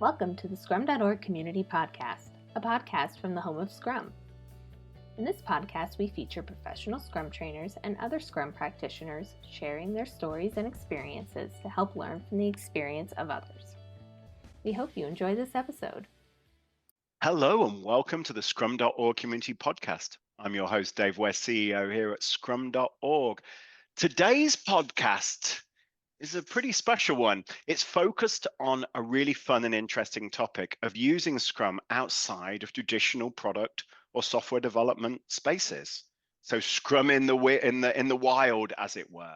Welcome to the Scrum.org Community Podcast, a podcast from the home of Scrum. In this podcast, we feature professional Scrum trainers and other Scrum practitioners sharing their stories and experiences to help learn from the experience of others. We hope you enjoy this episode. Hello and welcome to the Scrum.org Community Podcast. I'm your host, Dave West, CEO here at Scrum.org. Today's podcast is a pretty special one. It's focused on a really fun and interesting topic of using Scrum outside of traditional product or software development spaces. So Scrum in the wild, as it were.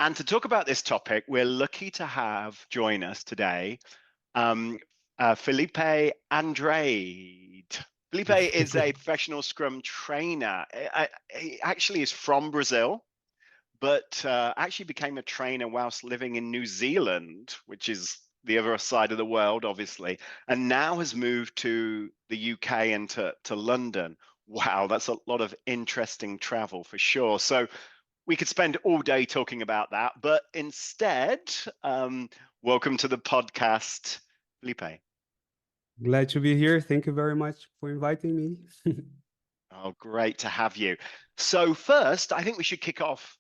And to talk about this topic, we're lucky to have join us today Felipe Andrade. Felipe is a professional Scrum trainer. He actually is from Brazil, but actually became a trainer whilst living in New Zealand, which is the other side of the world, obviously, and now has moved to the UK and to London. Wow, that's a lot of interesting travel for sure. So we could spend all day talking about that, but instead, welcome to the podcast, Felipe. Glad to be here. Thank you very much for inviting me. Oh, great to have you. So first, I think we should kick off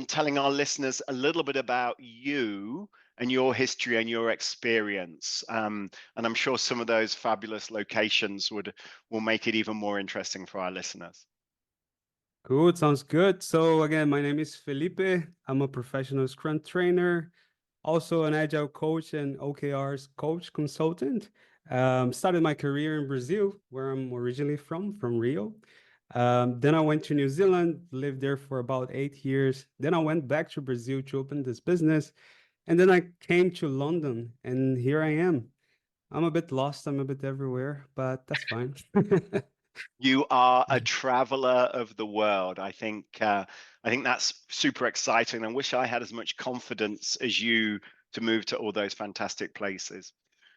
telling our listeners a little bit about you and your history and your experience. And I'm sure some of those fabulous locations will make it even more interesting for our listeners. Cool, sounds good. So again, my name is Felipe. I'm a professional Scrum trainer, also an agile coach and OKR's coach consultant. Started my career in Brazil, where I'm originally from Rio. Then I went to New Zealand, lived there for about 8 years. Then I went back to Brazil to open this business. And then I came to London, and here I am. I'm a bit lost. I'm a bit everywhere, but that's fine. You are a traveler of the world. I think that's super exciting. I wish I had as much confidence as you to move to all those fantastic places.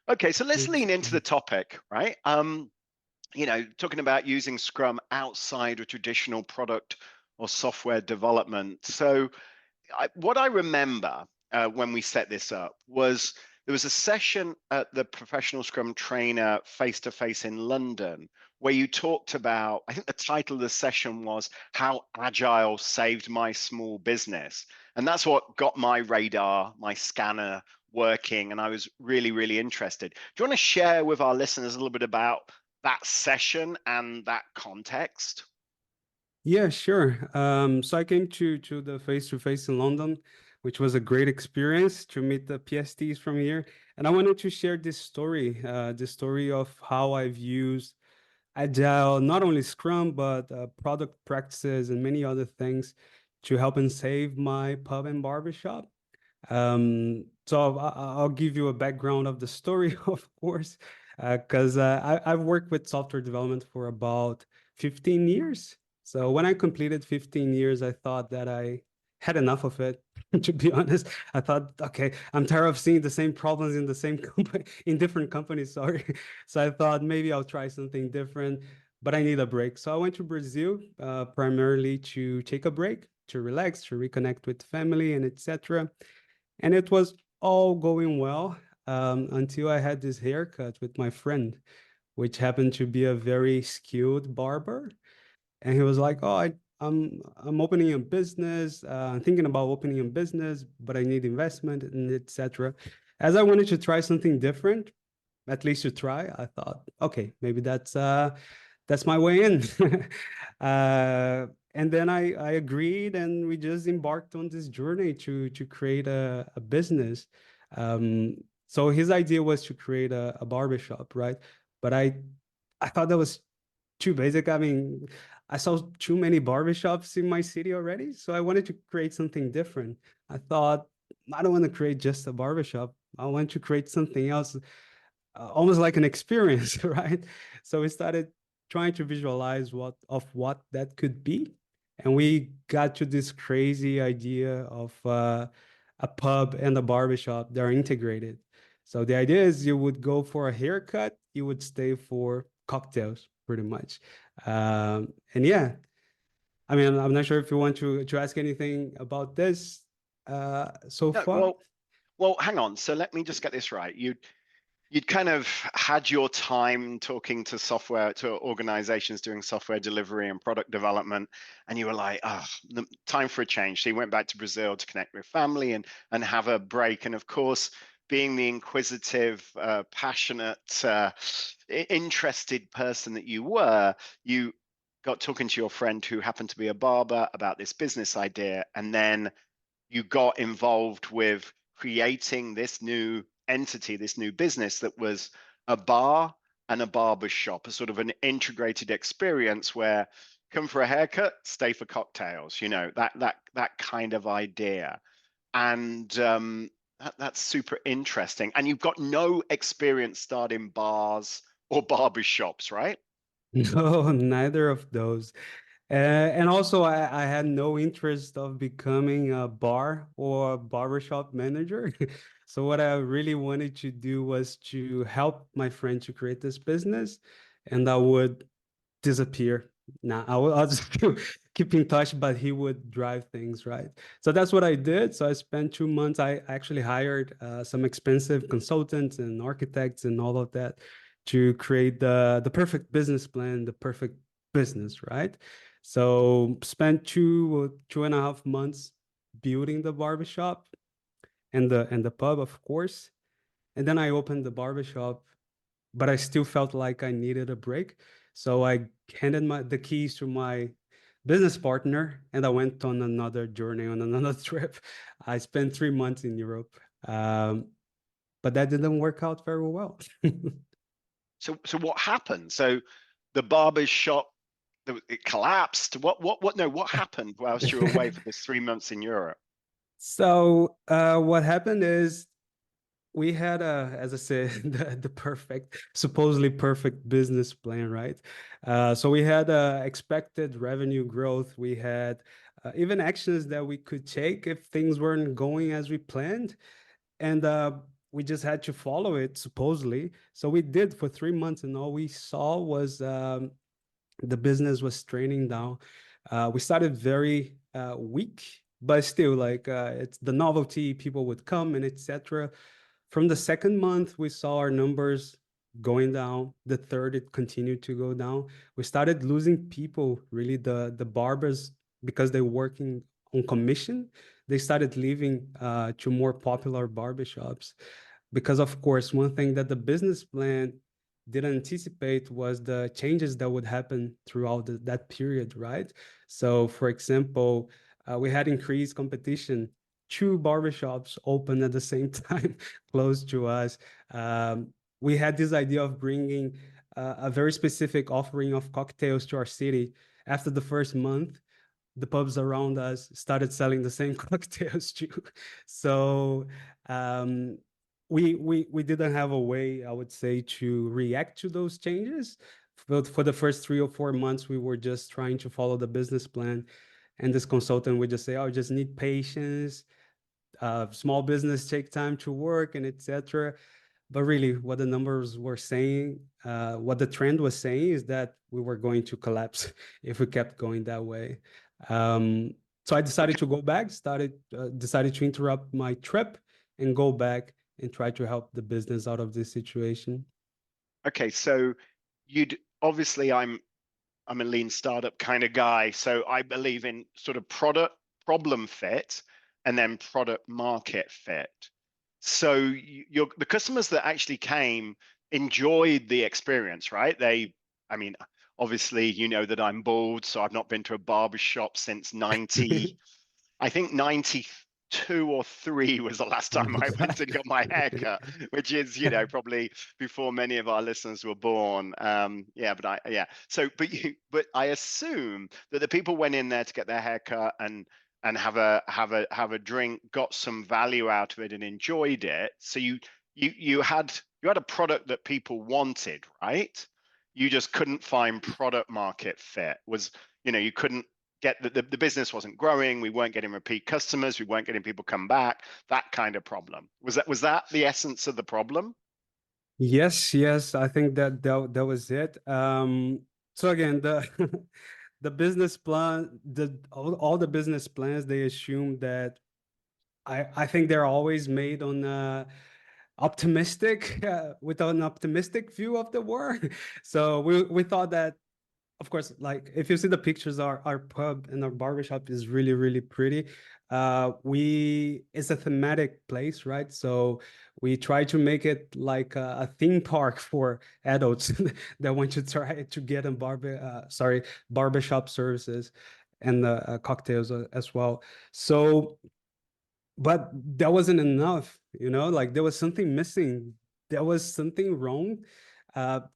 Okay, so let's lean into the topic, right? Talking about using Scrum outside of traditional product or software development. So what I remember when we set this up was there was a session at the Professional Scrum Trainer face-to-face in London where you talked about, I think the title of the session was How Agile Saved My Small Business. And that's what got my radar, my scanner working. And I was really, really interested. Do you want to share with our listeners a little bit about that session and that context? Yeah, sure. So I came to the face-to-face in London, which was a great experience to meet the PSTs from here. And I wanted to share this story of how I've used Agile, not only Scrum, but product practices and many other things to help and save my pub and barbershop. So I'll give you a background of the story, of course, because I've worked with software development for about 15 years. So when I completed 15 years, I thought that I had enough of it. To be honest, I thought, okay, I'm tired of seeing the same problems in the same company, in different companies, sorry. So I thought maybe I'll try something different, but I need a break. So I went to Brazil primarily to take a break, to relax, to reconnect with family and etc. And it was all going well until I had this haircut with my friend, which happened to be a very skilled barber. And he was like, "Oh, I'm opening a business. I'm thinking about opening a business, but I need investment and etc." As I wanted to try something different, at least to try, I thought, okay, maybe that's my way in. And then I agreed, and we just embarked on this journey to create a business. So his idea was to create a barbershop, right? But I thought that was too basic. I mean, I saw too many barbershops in my city already, so I wanted to create something different. I thought, I don't want to create just a barbershop. I want to create something else, almost like an experience, right? So we started trying to visualize what that could be, and we got to this crazy idea of a pub and a barbershop that are integrated. So the idea is you would go for a haircut, you would stay for cocktails, pretty much. And yeah, I mean, I'm not sure if you want to ask anything about this so far. Well, hang on. So let me just get this right. You you'd kind of had your time talking to organizations doing software delivery and product development, and you were like, oh, time for a change. So you went back to Brazil to connect with family and have a break. And of course, being the inquisitive, passionate, interested person that you got talking to your friend who happened to be a barber about this business idea, and then you got involved with creating this new entity, this new business that was a bar and a barber shop, a sort of an integrated experience where come for a haircut, stay for cocktails, that kind of idea. And that's super interesting. And you've got no experience starting bars or barber shops, right? No, neither of those. And also, I had no interest of becoming a bar or barbershop manager. So what I really wanted to do was to help my friend to create this business, and I would disappear. Nah, I'll just keep in touch, but he would drive things, right? So that's what I did. So I spent 2 months. I actually hired some expensive consultants and architects and all of that to create the perfect business plan, the perfect business, right? So spent 2.5 months building the barbershop and the pub, of course. And then I opened the barbershop, but I still felt like I needed a break. So I handed the keys to my business partner and I went on another journey, on another trip. I spent 3 months in Europe, but that didn't work out very well. So what happened? So the barber shop, it collapsed. What happened whilst you were away for this 3 months in Europe? So what happened is we had as I said, the perfect, supposedly perfect business plan, right? So we had expected revenue growth. We had even actions that we could take if things weren't going as we planned. And we just had to follow it, supposedly. So we did for 3 months, and all we saw was the business was training down. We started very weak, but still, like it's the novelty, people would come and etc. From the second month, we saw our numbers going down. The third, it continued to go down. We started losing people, really, the barbers, because they're working on commission. They started leaving to more popular barbershops. Because, of course, one thing that the business plan didn't anticipate was the changes that would happen throughout that period, right? So, for example, we had increased competition. Two barbershops open at the same time close to us. We had this idea of bringing a very specific offering of cocktails to our city. After the first month, the pubs around us started selling the same cocktails too. So um, we didn't have a way, I would say, to react to those changes. For the first 3 or 4 months, we were just trying to follow the business plan. And this consultant would just say, "Oh, just need patience. Small business take time to work and etc." But really, what the numbers were saying, what the trend was saying, is that we were going to collapse if we kept going that way. So I decided to go back, decided to interrupt my trip and go back and try to help the business out of this situation. Okay, so you'd obviously I'm a lean startup kind of guy, so I believe in sort of product problem fit and then product market fit. So the customers that actually came enjoyed the experience, right? I mean, obviously, you know that I'm bald, so I've not been to a barber shop since 90, I think 92 or 3 was the last Oh time my I went God. and got my hair cut, which is, probably before many of our listeners were born. But I assume that the people went in there to get their hair cut and have a drink, got some value out of it and enjoyed it. So you had a product that people wanted, right? You just couldn't find product market fit. You couldn't get the business wasn't growing, we weren't getting repeat customers, we weren't getting people come back, that kind of problem. Was that the essence of the problem? Yes, I think that was it. So again, the the business plan, all the business plans, they assume that I think they're always made on optimistic, with an optimistic view of the world. So we thought that, of course, like if you see the pictures, our pub and our barbershop is really, really pretty. It's a thematic place, right? So we try to make it like a theme park for adults that want to try to get in barbershop services and cocktails as well. So, but that wasn't enough, like there was something missing. There was something wrong.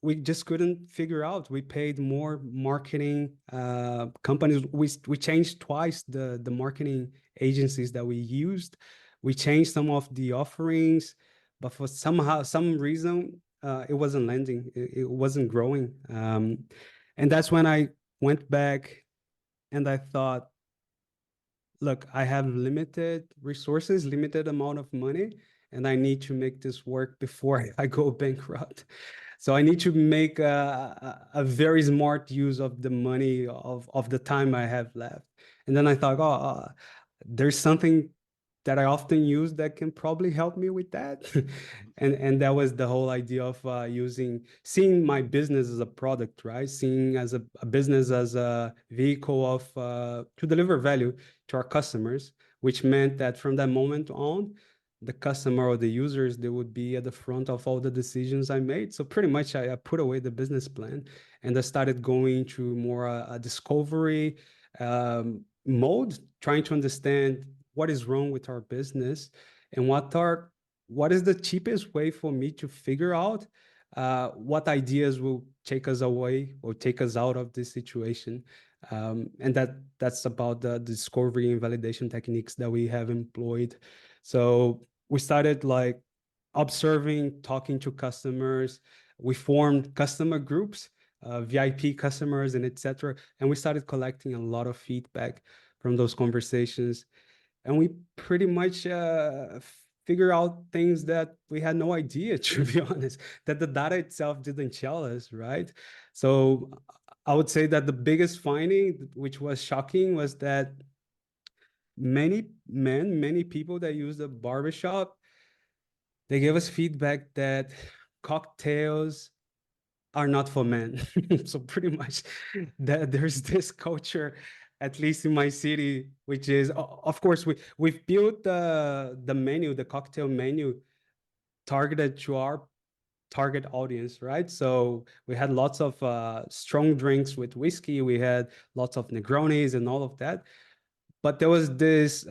We just couldn't figure out. We paid more marketing companies. We changed twice the marketing agencies that we used. We changed some of the offerings, but for some reason, it wasn't landing. It wasn't growing. And that's when I went back and I thought, look, I have limited resources, limited amount of money, and I need to make this work before I go bankrupt. So I need to make a very smart use of the money of the time I have left. And then I thought, there's something that I often use that can probably help me with that. And that was the whole idea of seeing my business as a product, right? Seeing as a business as a vehicle of to deliver value to our customers, which meant that from that moment on, the customer or the users, they would be at the front of all the decisions I made. So pretty much I put away the business plan and I started going to more a discovery mode, trying to understand what is wrong with our business and what is the cheapest way for me to figure out what ideas will take us away or take us out of this situation. And that's about the discovery and validation techniques that we have employed. So we started like observing, talking to customers. We formed customer groups, VIP customers, and etc. And we started collecting a lot of feedback from those conversations. And we pretty much figure out things that we had no idea, to be honest, that the data itself didn't tell us, right? So I would say that the biggest finding, which was shocking, was that many people that use the barbershop, they gave us feedback that cocktails are not for men. So pretty much that there's this culture, at least in my city, which is, of course, we've built the menu, the cocktail menu, targeted to our target audience, right? So we had lots of strong drinks with whiskey. We had lots of Negronis and all of that. But there was this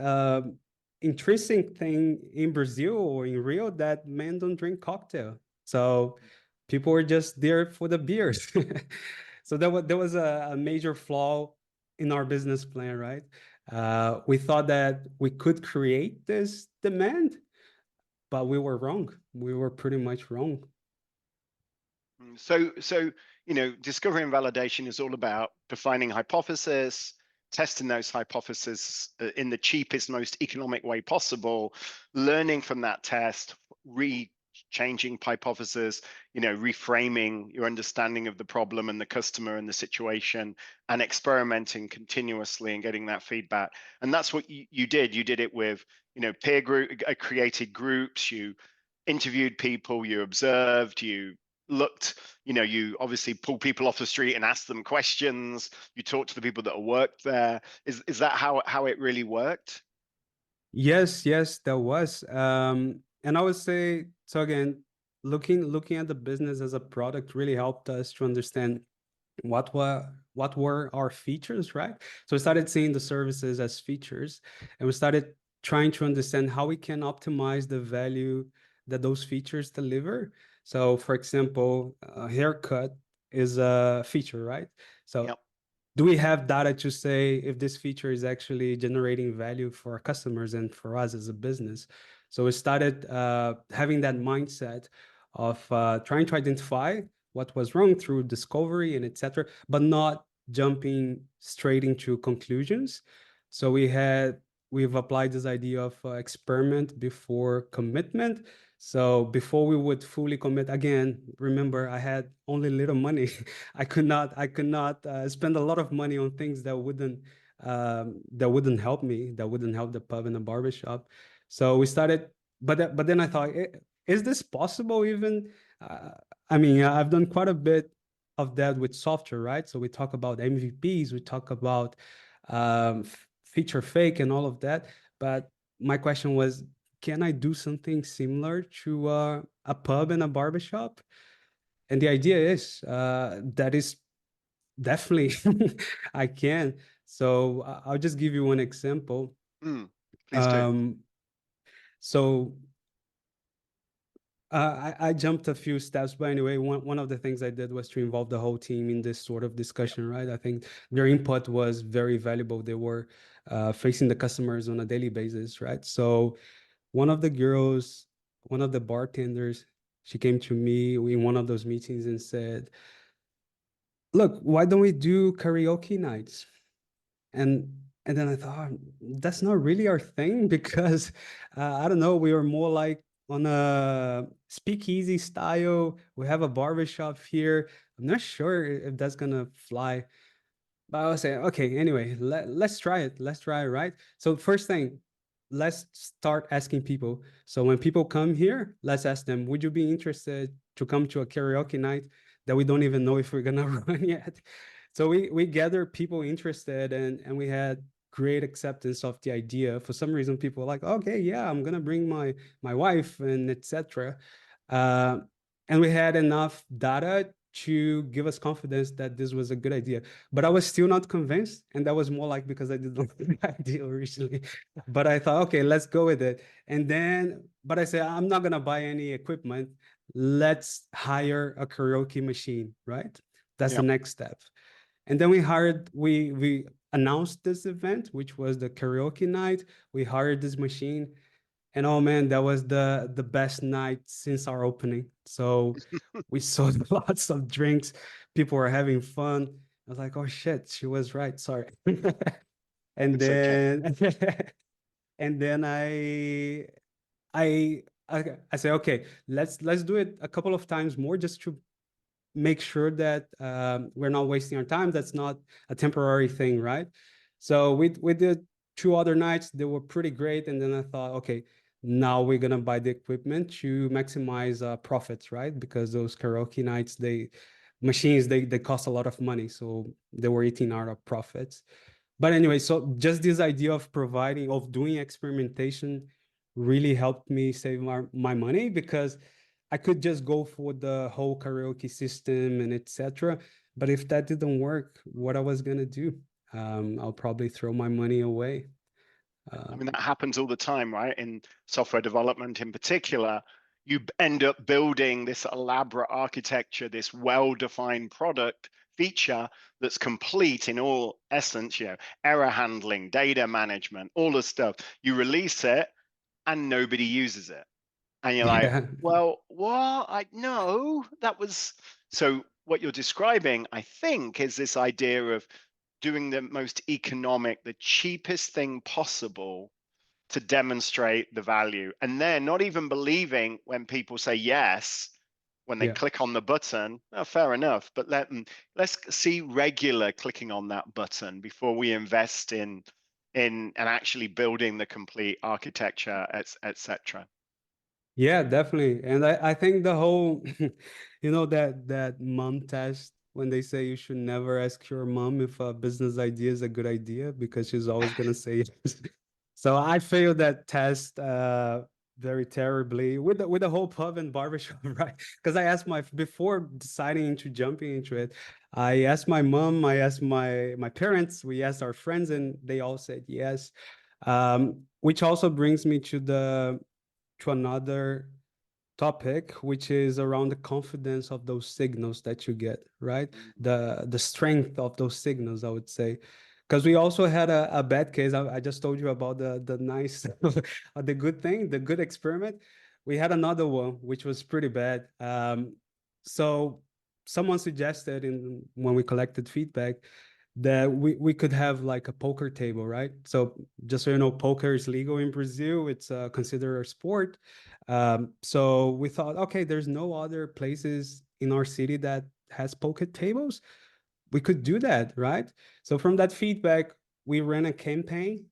interesting thing in Brazil or in Rio that men don't drink cocktail. So people were just there for the beers. So there was a major flaw in our business plan, right? We thought that we could create this demand, but we were wrong. We were pretty much wrong. So discovery and validation is all about defining hypothesis, testing those hypotheses in the cheapest, most economic way possible, learning from that test, changing hypothesis, reframing your understanding of the problem and the customer and the situation, and experimenting continuously and getting that feedback. And that's what you did. You did it with, peer group, created groups, you interviewed people, you observed, you looked, you obviously pull people off the street and ask them questions. You talk to the people that worked there. Is that how it really worked? Yes, there was. And I would say, so again, looking at the business as a product really helped us to understand what were our features, right? So we started seeing the services as features, and we started trying to understand how we can optimize the value that those features deliver. So for example, a haircut is a feature, right? So Yep. Do we have data to say if this feature is actually generating value for our customers and for us as a business? So we started having that mindset of trying to identify what was wrong through discovery and etc., but not jumping straight into conclusions. So we've applied this idea of experiment before commitment. So before we would fully commit, again, remember I had only little money. I could not spend a lot of money on things that wouldn't help me, that wouldn't help the pub and the barbershop. So we started, but then I thought, is this possible even? I mean, I've done quite a bit of that with software, right? So we talk about MVPs, we talk about feature fake and all of that. But my question was, can I do something similar to a pub and a barbershop? And the idea is that is definitely I can. So I'll just give you one example. Please do. So I jumped a few steps, but anyway, one of the things I did was to involve the whole team in this sort of discussion, right? I think their input was very valuable. They were facing the customers on a daily basis, right? So one of the girls, one of the bartenders, she came to me in one of those meetings and said, "Look, why don't we do karaoke nights?" And and then I thought, that's not really our thing because I don't know, we were more like on a speakeasy style. We have a barbershop here. I'm not sure if that's gonna fly. But I was saying, okay, anyway, let's try it. Let's try it, right? So first thing, let's start asking people. So when people come here, let's ask them, would you be interested to come to a karaoke night that we don't even know if we're gonna run yet? So we gathered people interested and we had great acceptance of the idea. For some reason, people were like, okay, yeah, I'm gonna bring my wife and etc. Uh, and we had enough data to give us confidence that this was a good idea. But I was still not convinced, and that was more like because I didn't like the idea originally. But I thought, okay, let's go with it. And then, but I said, I'm not gonna buy any equipment. Let's hire a karaoke machine, right? That's the next step. And then we announced this event, which was the karaoke night. We hired this machine, and oh man, that was the best night since our opening. So we sold lots of drinks. People were having fun. I was like, oh shit, she was right. Sorry. And It's okay. then and then I I say, okay, let's do it a couple of times more just to make sure that we're not wasting our time. That's not a temporary thing, right? So we did two other nights. They were pretty great. And then I thought, okay, now we're gonna buy the equipment to maximize profits, right? Because those karaoke nights, they cost a lot of money, so they were eating out of profits. But anyway, so just this idea of doing experimentation really helped me save my money because I could just go for the whole karaoke system and etc. But if that didn't work, what I was gonna do? I'll probably throw my money away. I mean, that happens all the time, right? In software development in particular, you end up building this elaborate architecture, this well-defined product feature that's complete in all essence, error handling, data management, all the stuff. You release it and nobody uses it. And you're like, Yeah, well, what? No, that was. So what you're describing, I think, is this idea of doing the most economic, the cheapest thing possible to demonstrate the value. And then not even believing when people say yes, when they yeah. click on the button, oh, fair enough. But let's see regular clicking on that button before we invest in and actually building the complete architecture, etc. Yeah, definitely. And I think the whole, that mom test when they say you should never ask your mom if a business idea is a good idea because she's always gonna say yes. So I failed that test very terribly with the whole pub and barbershop, right? Because I asked before deciding into jumping into it, I asked my mom, I asked my parents, we asked our friends, and they all said yes. Which also brings me to another topic, which is around the confidence of those signals that you get, right? The strength of those signals, I would say. Because we also had a bad case. I just told you about the nice, the good thing, the good experiment. We had another one, which was pretty bad. So someone suggested when we collected feedback that we could have like a poker table, right? So just so you know, poker is legal in Brazil. It's considered a sport. So we thought, okay, there's no other places in our city that has poker tables. We could do that, right? So from that feedback, we ran a campaign.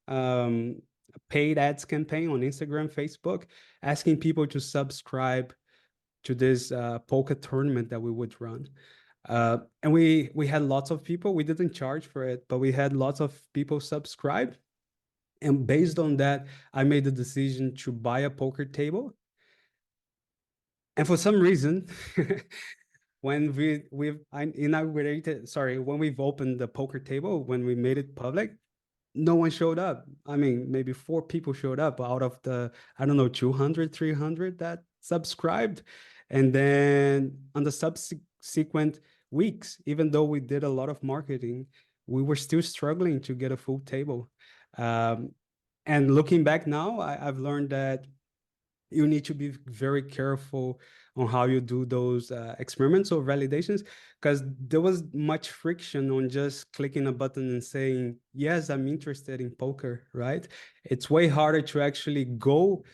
paid ads campaign on Instagram, Facebook, asking people to subscribe to this poker tournament that we would run. And we had lots of people. We didn't charge for it, but we had lots of people subscribe. And based on that, I made the decision to buy a poker table. And for some reason, when when we've opened the poker table, when we made it public, no one showed up. I mean, maybe 4 people showed up out of the, I don't know, 200, 300 that subscribed. And then on the subsequent weeks, even though we did a lot of marketing, we were still struggling to get a full table. And looking back now, I've learned that you need to be very careful on how you do those experiments or validations, because there was much friction on just clicking a button and saying, yes, I'm interested in poker, right? It's way harder to actually go,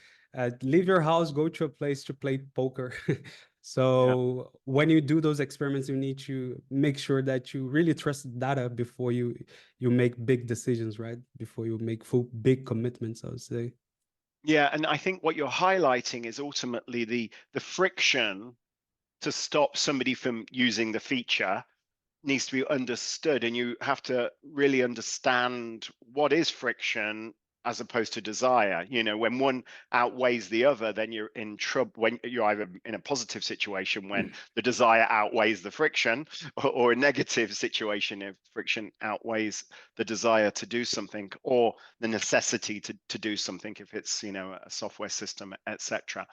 leave your house, go to a place to play poker. So when you do those experiments, you need to make sure that you really trust data before you make big decisions, right? Before you make full big commitments, I would say. Yeah, and I think what you're highlighting is ultimately the friction to stop somebody from using the feature needs to be understood, and you have to really understand what is friction as opposed to desire. You know, when one outweighs the other, then you're in trouble. When you're either in a positive situation when the desire outweighs the friction, or a negative situation if friction outweighs the desire to do something, or the necessity to do something if it's, you know, a software system, etc.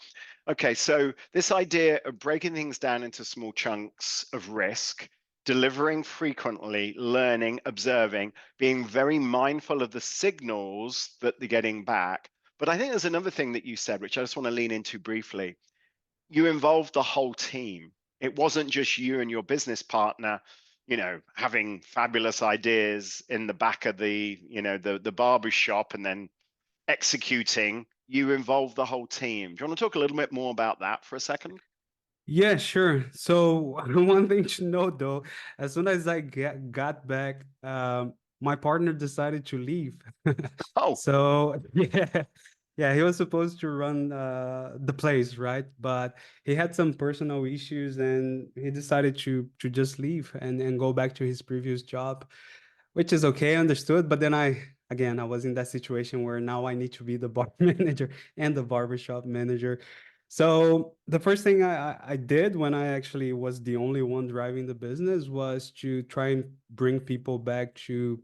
Okay, so this idea of breaking things down into small chunks of risk, delivering frequently, learning, observing, being very mindful of the signals that they're getting back. But I think there's another thing that you said, which I just want to lean into briefly. You involved the whole team. It wasn't just you and your business partner, you know, having fabulous ideas in the back of the, you know, the barber shop and then executing. You involved the whole team. Do you want to talk a little bit more about that for a second? Yeah, sure. So one thing to note though, as soon as I got back, my partner decided to leave. Oh, So yeah, yeah, he was supposed to run the place, right? But he had some personal issues and he decided to just leave and go back to his previous job, which is okay, understood. But then I was in that situation where now I need to be the bar manager and the barbershop manager. So the first thing I did when I actually was the only one driving the business was to try and bring people back to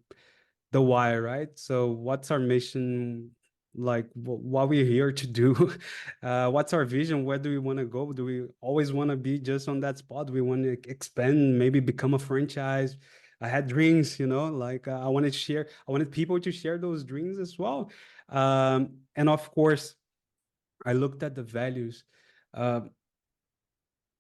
the why, right? So what's our mission? Like what we're here to do? What's our vision? Where do we want to go? Do we always want to be just on that spot? We want to expand, maybe become a franchise. I had dreams, you know, like I wanted to share, I wanted people to share those dreams as well. And of course, I looked at the values. Uh,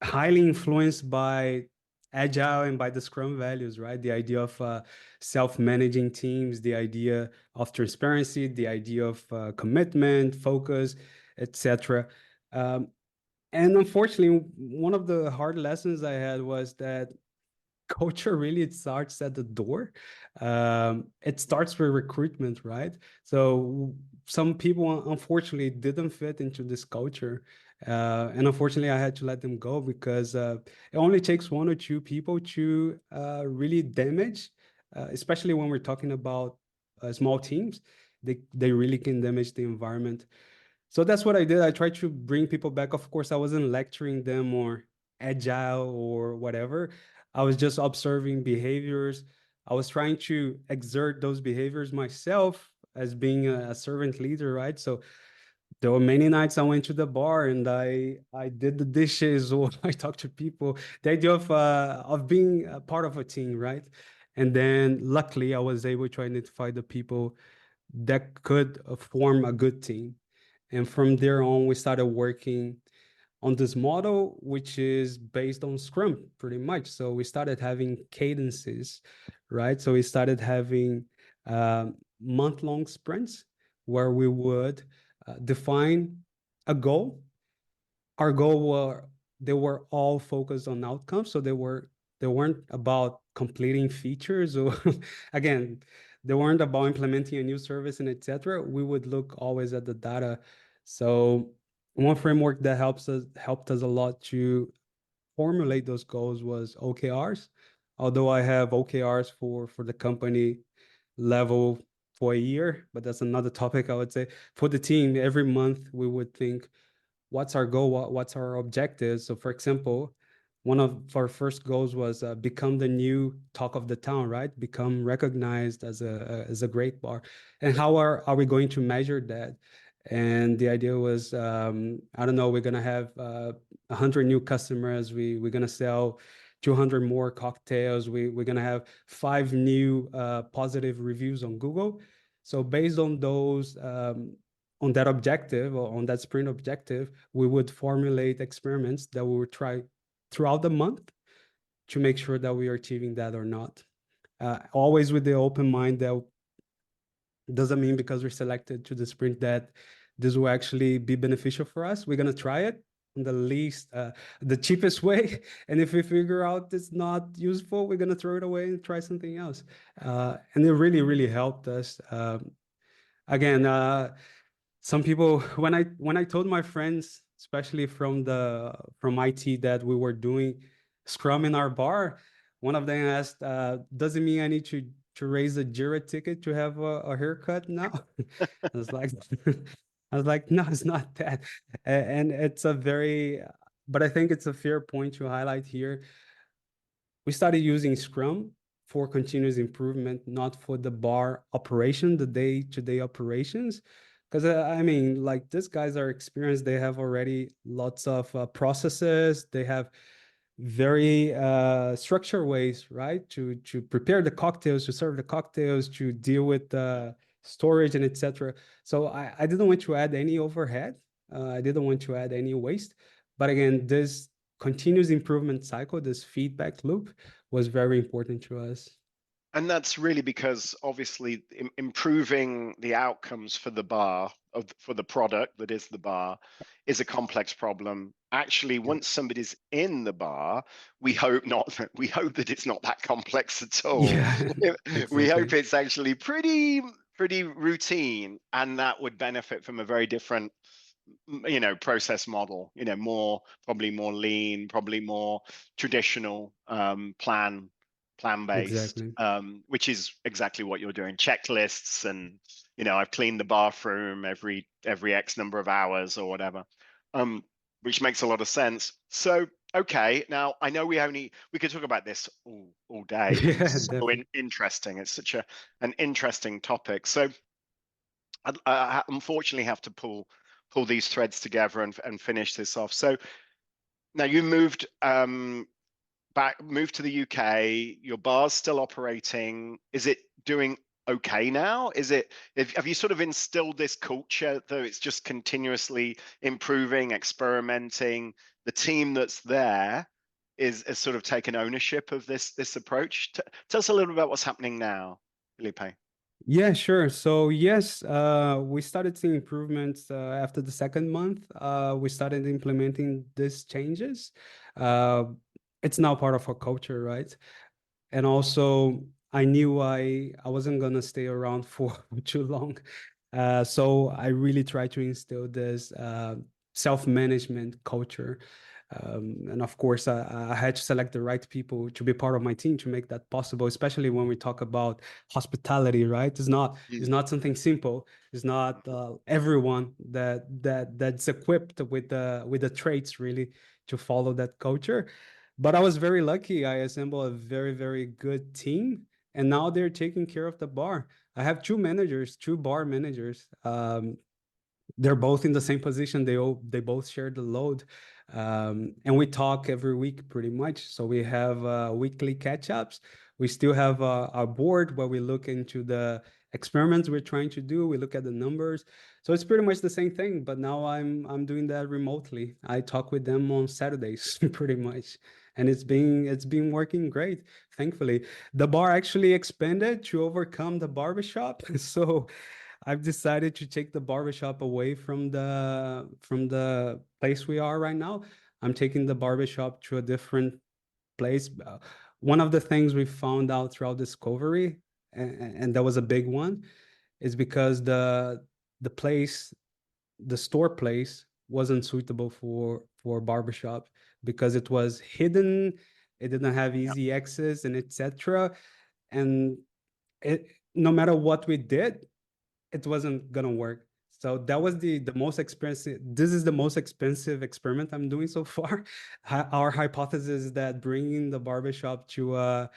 Highly influenced by agile and by the scrum values, right? The idea of self-managing teams, the idea of transparency, the idea of commitment, focus, etc. um, and unfortunately, one of the hard lessons I had was that culture really, it starts at the door. It starts with recruitment, right? So some people unfortunately didn't fit into this culture. And unfortunately, I had to let them go because it only takes 1 or 2 people to really damage, especially when we're talking about small teams. They really can damage the environment. So that's what I did. I tried to bring people back. Of course, I wasn't lecturing them or agile or whatever. I was just observing behaviors. I was trying to exert those behaviors myself as being a servant leader, right? So there were many nights I went to the bar and I did the dishes or I talked to people. The idea of being a part of a team, right? And then luckily I was able to identify the people that could form a good team. And from there on, we started working on this model, which is based on Scrum pretty much. So we started having cadences, right? So we started having month-long sprints where we would define a goal. Our goal were they were all focused on outcomes, so they weren't about completing features or again they weren't about implementing a new service and etc. We would look always at the data. So one framework that helped us a lot to formulate those goals was OKRs. Although I have OKRs for the company level for a year, but that's another topic. I would say for the team, every month we would think, what's our goal? What's our objective? So for example, one of our first goals was become the new talk of the town, right? Become recognized as a great bar. And how are we going to measure that? And the idea was, I don't know, we're gonna have 100 new customers. We're gonna sell 200 more cocktails. We're gonna have 5 new positive reviews on Google. So based on those, on that objective or on that sprint objective, we would formulate experiments that we would try throughout the month to make sure that we are achieving that or not. Always with the open mind that doesn't mean because we're selected to the sprint that this will actually be beneficial for us. We're going to try it in the cheapest way. And if we figure out it's not useful, we're going to throw it away and try something else. And it really, really helped us. Again, some people, when I told my friends, especially from IT, that we were doing Scrum in our bar, one of them asked, does it mean I need to raise a Jira ticket to have a haircut now? I was like, no, it's not that. And it's but I think it's a fair point to highlight here. We started using Scrum for continuous improvement, not for the bar operation, the day-to-day operations. Because I mean, like, these guys are experienced. They have already lots of processes. They have very structured ways, right, to prepare the cocktails, to serve the cocktails, to deal with storage and etc. So I didn't want to add any overhead. I didn't want to add any waste. But again, this continuous improvement cycle, this feedback loop, was very important to us. And that's really because obviously improving the outcomes for the bar, for the product that is the bar, is a complex problem. Actually, once somebody's in the bar, we hope that it's not that complex at all. Yeah, We hope exactly. it's actually pretty routine, and that would benefit from a very different process model, probably more lean, probably more traditional, plan based, Exactly. which is exactly what you're doing. Checklists, and I've cleaned the bathroom every X number of hours or whatever, which makes a lot of sense. So okay, now I know we could talk about this all day because Yeah, it's so definitely. interesting. It's such an interesting topic. So I unfortunately have to pull these threads together and finish this off. So now you moved to the UK. Your bar's still operating. Is it doing okay now? Have you sort of instilled this culture, though it's just continuously improving, experimenting? The team that's there is sort of taken ownership of this approach. Tell us a little bit about what's happening now, Felipe. Yeah, sure. So yes, we started seeing improvements after the second month. We started implementing these changes. Uh, it's now part of our culture, right? And also, I knew I wasn't gonna stay around for too long. So I really tried to instill this self-management culture. And of course, I had to select the right people to be part of my team to make that possible, especially when we talk about hospitality, right? It's not something simple. It's not everyone that's equipped with the traits really to follow that culture. But I was very lucky. I assembled a very, very good team, and now they're taking care of the bar. I have 2 bar managers. They're both in the same position. They both share the load, and we talk every week pretty much. So we have weekly catch-ups. We still have our board where we look into the experiments we're trying to do. We look at the numbers. So it's pretty much the same thing. But now I'm doing that remotely. I talk with them on Saturdays, pretty much, and it's been working great. Thankfully, the bar actually expanded to overcome the barbershop. So I've decided to take the barbershop away from the place we are right now. I'm taking the barbershop to a different place. One of the things we found out throughout discovery, and that was a big one, is because the place, the store place wasn't suitable for barbershop because it was hidden, it didn't have easy access and etc. And it, no matter what we did, it wasn't gonna work. So that was the most expensive. This is the most expensive experiment I'm doing so far. Our hypothesis is that bringing the barbershop to a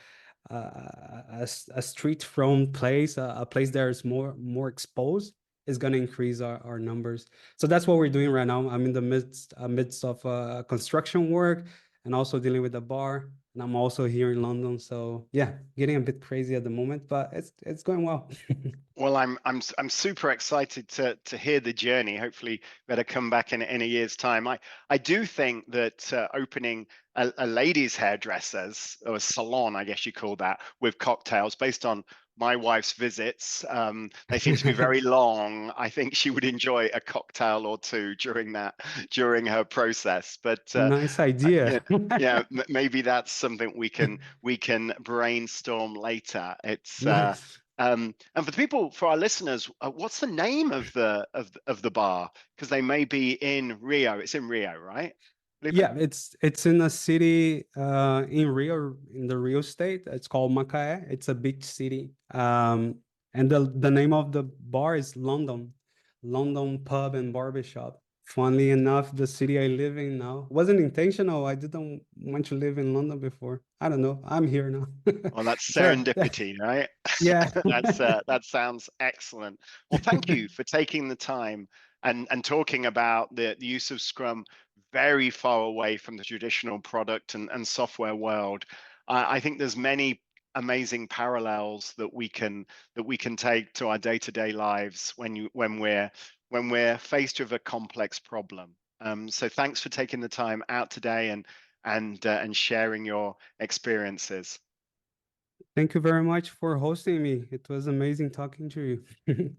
street front place, a place that is more exposed, is going to increase our numbers. So that's what we're doing right now. I'm in the midst of construction work and also dealing with the bar. And I'm also here in London. So yeah, getting a bit crazy at the moment, but it's going well. Well, I'm super excited to hear the journey. Hopefully, better come back in a year's time. I do think that opening a ladies' hairdressers, or a salon, I guess you call that, with cocktails, based on my wife's visits, they seem to be very long. I think she would enjoy a cocktail or two during her process. But Nice yeah, idea. yeah, maybe that's something we can brainstorm later. It's Nice. and for the people, for our listeners, what's the name of the bar? Because they may be in Rio. It's in Rio, right, Felipe? Yeah, it's in a city in Rio, in the Rio state. It's called Macaé. It's a beach city. And the name of the bar is London Pub and Barbershop. Funnily enough, the city I live in now wasn't intentional. I didn't want to live in London before. I don't know. I'm here now. Well, that's So serendipity, right? yeah. That sounds excellent. Well, thank you for taking the time and talking about the use of Scrum very far away from the traditional product and software world. I think there's many amazing parallels that we can take to our day-to-day lives when we're faced with a complex problem. So thanks for taking the time out today and sharing your experiences. Thank you very much for hosting me. It was amazing talking to you.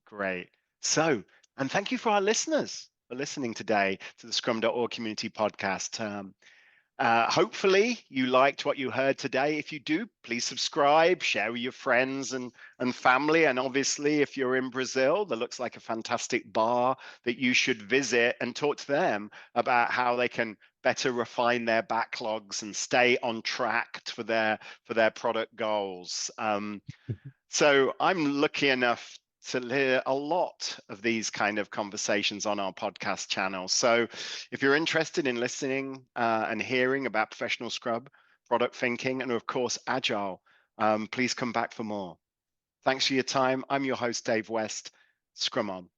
Great. So, and thank you for our listeners for listening today to the Scrum.org community podcast. Hopefully you liked what you heard today. If you do, please subscribe, share with your friends and family. And obviously, if you're in Brazil, that looks like a fantastic bar that you should visit and talk to them about how they can better refine their backlogs and stay on track for their product goals. So I'm lucky enough to hear a lot of these kind of conversations on our podcast channel. So if you're interested in listening and hearing about professional Scrum, product thinking, and of course, agile, please come back for more. Thanks for your time. I'm your host, Dave West. Scrum on.